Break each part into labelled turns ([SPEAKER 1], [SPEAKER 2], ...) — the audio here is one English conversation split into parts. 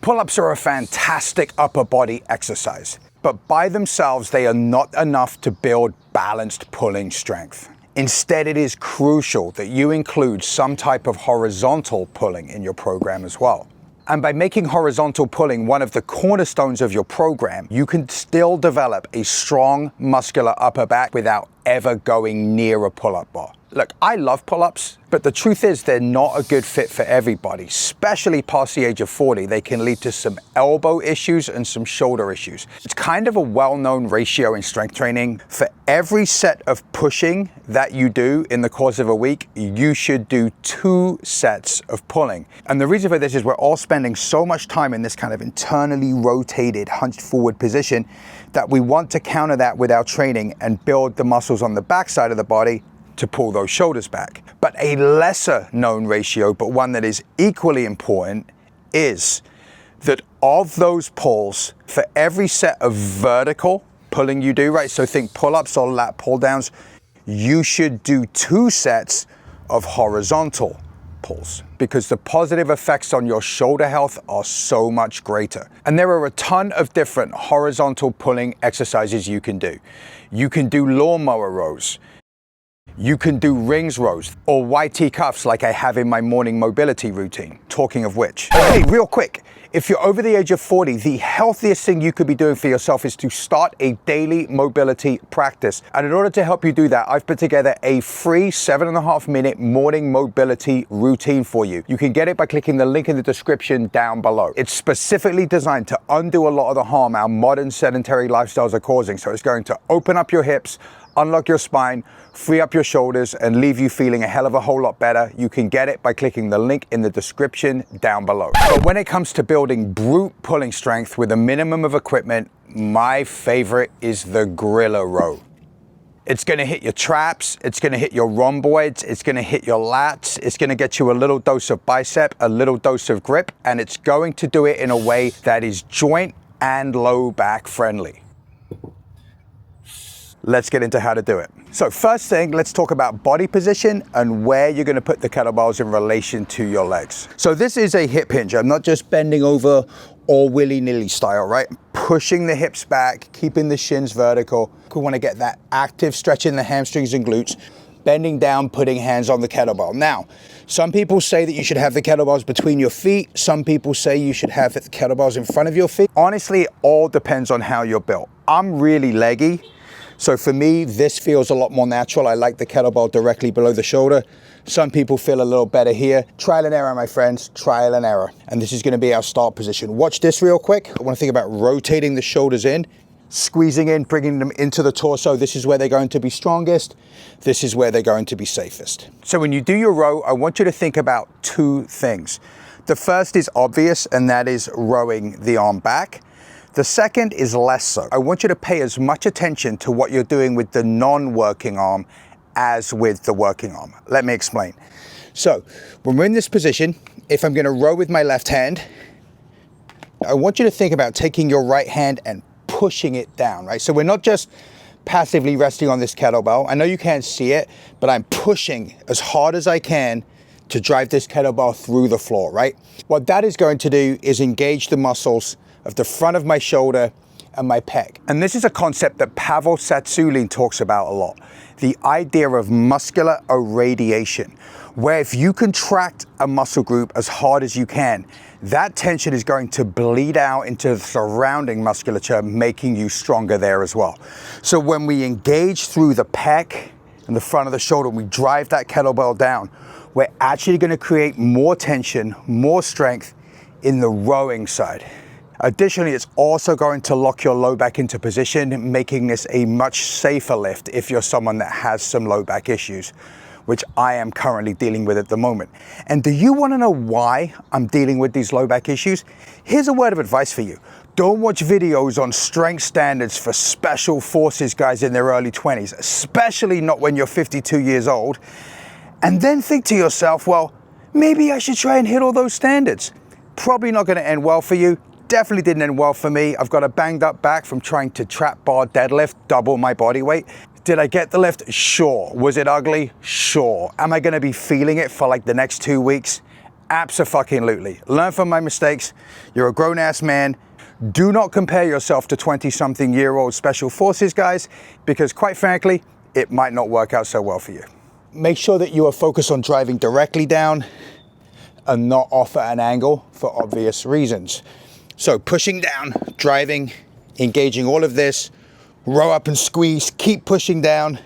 [SPEAKER 1] Pull-ups are a fantastic upper body exercise, but by themselves, they are not enough to build balanced pulling strength. Instead, it is crucial that you include some type of horizontal pulling in your program as well. And by making horizontal pulling one of the cornerstones of your program, you can still develop a strong muscular upper back without ever going near a pull-up bar. Look, I love pull-ups, but the truth is they're not a good fit for everybody, especially past the age of 40. They can lead to some elbow issues and some shoulder issues. It's kind of a well-known ratio in strength training. For every set of pushing that you do in the course of a week, you should do 2 sets of pulling. And the reason for this is we're all spending so much time in this kind of internally rotated, hunched forward position that we want to counter that with our training and build the muscles on the backside of the body to pull those shoulders back. But a lesser known ratio, but one that is equally important, is that of those pulls, for every set of vertical pulling you do, right? So think pull-ups or lat pull downs, you should do 2 sets of horizontal pulls, because the positive effects on your shoulder health are so much greater. And there are a ton of different horizontal pulling exercises you can do. You can do lawnmower rows. You can do rings rows or YT cuffs like I have in my morning mobility routine. Talking of which, hey, real quick, if you're over the age of 40, the healthiest thing you could be doing for yourself is to start a daily mobility practice. And in order to help you do that, I've put together a free 7.5-minute morning mobility routine for you. You can get it by clicking the link in the description down below. It's specifically designed to undo a lot of the harm our modern sedentary lifestyles are causing. So it's going to open up your hips, unlock your spine, free up your shoulders, and leave you feeling a hell of a whole lot better. You can get it by clicking the link in the description down below. But when it comes to building brute pulling strength with a minimum of equipment, my favorite is the gorilla row. It's gonna hit your traps, it's gonna hit your rhomboids, it's gonna hit your lats, it's gonna get you a little dose of bicep, a little dose of grip, and it's going to do it in a way that is joint and low back friendly. Let's get into how to do it. So first thing, let's talk about body position and where you're gonna put the kettlebells in relation to your legs. So this is a hip hinge. I'm not just bending over all willy-nilly style, right? Pushing the hips back, keeping the shins vertical. We wanna get that active stretch in the hamstrings and glutes, bending down, putting hands on the kettlebell. Now, some people say that you should have the kettlebells between your feet. Some people say you should have the kettlebells in front of your feet. Honestly, it all depends on how you're built. I'm really leggy. So for me, this feels a lot more natural. I like the kettlebell directly below the shoulder. Some people feel a little better here. Trial and error, my friends, trial and error. And this is gonna be our start position. Watch this real quick. I wanna think about rotating the shoulders in, squeezing in, bringing them into the torso. This is where they're going to be strongest. This is where they're going to be safest. So when you do your row, I want you to think about 2 things. The first is obvious, and that is rowing the arm back. The second is less so. I want you to pay as much attention to what you're doing with the non-working arm as with the working arm. Let me explain. So when we're in this position, if I'm gonna row with my left hand, I want you to think about taking your right hand and pushing it down, right? So we're not just passively resting on this kettlebell. I know you can't see it, but I'm pushing as hard as I can to drive this kettlebell through the floor, right? What that is going to do is engage the muscles of the front of my shoulder and my pec. And this is a concept that Pavel Tsatsouline talks about a lot. The idea of muscular irradiation, where if you contract a muscle group as hard as you can, that tension is going to bleed out into the surrounding musculature, making you stronger there as well. So when we engage through the pec and the front of the shoulder, we drive that kettlebell down, we're actually gonna create more tension, more strength in the rowing side. Additionally, it's also going to lock your low back into position, making this a much safer lift if you're someone that has some low back issues, which I am currently dealing with at the moment. And do you want to know why I'm dealing with these low back issues? Here's a word of advice for you. Don't watch videos on strength standards for special forces guys in their early 20s, especially not when you're 52 years old, and then think to yourself, well, maybe I should try and hit all those standards. Probably not going to end well for you. Definitely didn't end well for me. I've got a banged up back from trying to trap bar deadlift, double my body weight. Did I get the lift? Sure. Was it ugly? Sure. Am I gonna be feeling it for like the next 2 weeks? Abso-fucking-lutely. Learn from my mistakes. You're a grown-ass man. Do not compare yourself to 20-something-year-old special forces guys, because quite frankly, it might not work out so well for you. Make sure that you are focused on driving directly down and not off at an angle for obvious reasons. So pushing down, driving, engaging all of this, row up and squeeze, keep pushing down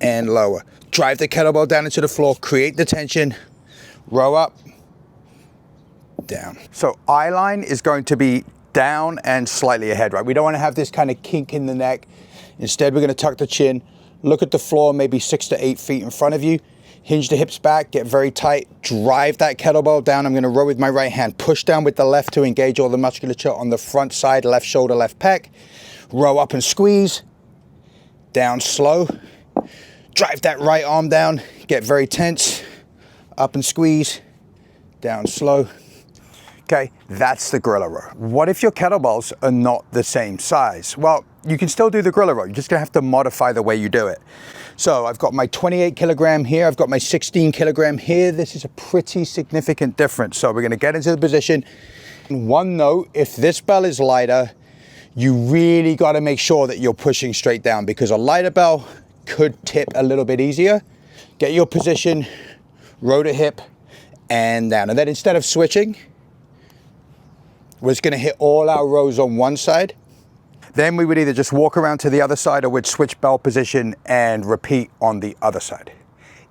[SPEAKER 1] and lower. Drive the kettlebell down into the floor, create the tension, row up, down. So eye line is going to be down and slightly ahead, right? We don't want to have this kind of kink in the neck. Instead, we're going to tuck the chin, look at the floor, maybe 6 to 8 feet in front of you, hinge the hips back, get very tight, drive that kettlebell down. I'm going to row with my right hand, push down with the left to engage all the musculature on the front side, left shoulder, left pec, row up and squeeze, down slow, drive that right arm down, get very tense, up and squeeze, down slow. Okay, that's the gorilla row. What if your kettlebells are not the same size? Well, you can still do the gorilla row. You're just gonna have to modify the way you do it. So I've got my 28 kilogram here. I've got my 16 kilogram here. This is a pretty significant difference. So we're gonna get into the position. One note, if this bell is lighter, you really gotta make sure that you're pushing straight down, because a lighter bell could tip a little bit easier. Get your position, row the hip and down. And then instead of switching, we're just gonna hit all our rows on one side. Then we would either just walk around to the other side or we'd switch bell position and repeat on the other side.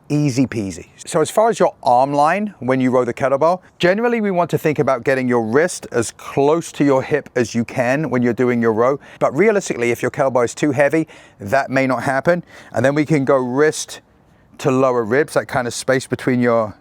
[SPEAKER 1] Easy peasy. So as far as your arm line, when you row the kettlebell, generally we want to think about getting your wrist as close to your hip as you can when you're doing your row. But realistically, if your kettlebell is too heavy, that may not happen. And then we can go wrist to lower ribs, that kind of space between your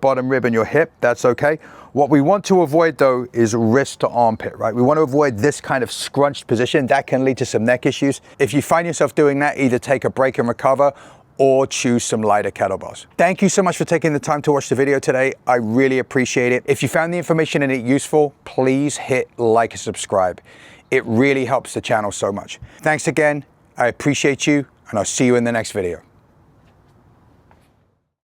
[SPEAKER 1] bottom rib and your hip, that's okay. What we want to avoid though is wrist to armpit, right? We want to avoid this kind of scrunched position. That can lead to some neck issues. If you find yourself doing that, either take a break and recover or choose some lighter kettlebells. Thank you so much for taking the time to watch the video today. I really appreciate it. If you found the information in it useful, please hit like and subscribe. It really helps the channel so much. Thanks again. I appreciate you, and I'll see you in the next video.